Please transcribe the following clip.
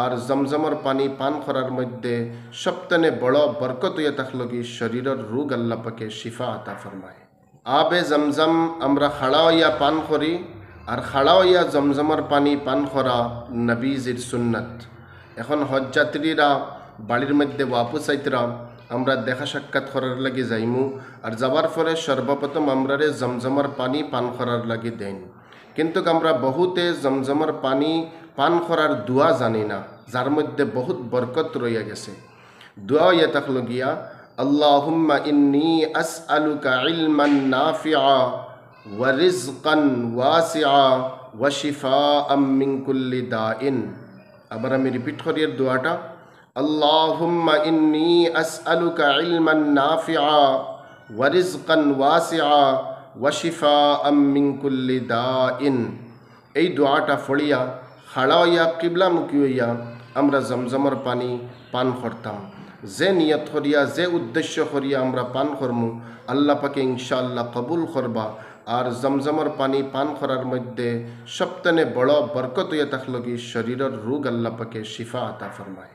আর জমজমর পানি পান করার মধ্যে সবথেকে বড় বরকত হইয়া থাকলো কি শরীরের রোগ আল্লাহ পাকে শিফা আতা ফরমায়। আবে জমজম আমরা খাড়া হইয়া পান করি, আর খাড়া হইয়া জমজমর পানি পান করা নবীজির সুন্নত। এখন হজ যাত্রীরা বাড়ির মধ্যে ওয়াপস আইতরা আমরা দেখা সাক্ষাৎ করার লাগি যাইমু, আর যাবার পরে সর্বপ্রথম আমরা জমজমর পানি পান করার লাগি দেন। কিন্তু আমরা বহুতে জমজমর পানি পান করার দোয়া জানি না, যার মধ্যে বহুত বরকত রইয়া গেছে। দোয়া ইয়া থাকলো গিয়া আল্লাহুম্মা ইন্নী আসআলুকা ইলমান নাফিআ ওয়া রিজকান ওয়াসিআ ওয়া শিফাআম মিন কুল্লি দাইন। আবার আমি রিপিট করি এর দোয়াটা, আল্লাহুম্মা ইন্নী আসআলুকা ইলমান নাফিআ ওয়া রিজকান ওয়াসিআ ওয়া শিফাআম মিন কুল্লি দাইন। এই দোয়াটা পড়িয়া খাড়া হইয়া কিবলামুখী হইয়া আমরা জমজমর পানি পান করতাম। যে নিয়ত করিয়া যে উদ্দেশ্য করিয়া আমরা পান করমু আল্লাহ পাকে ইনশাআল্লাহ কবুল করবা। আর জমজমর পানি পান করার মধ্যে সবথেকে বড় বরকত হইয়া থাকলো কি শরীরের রোগ আল্লাহ পাকে শিফা আতা ফরমায়।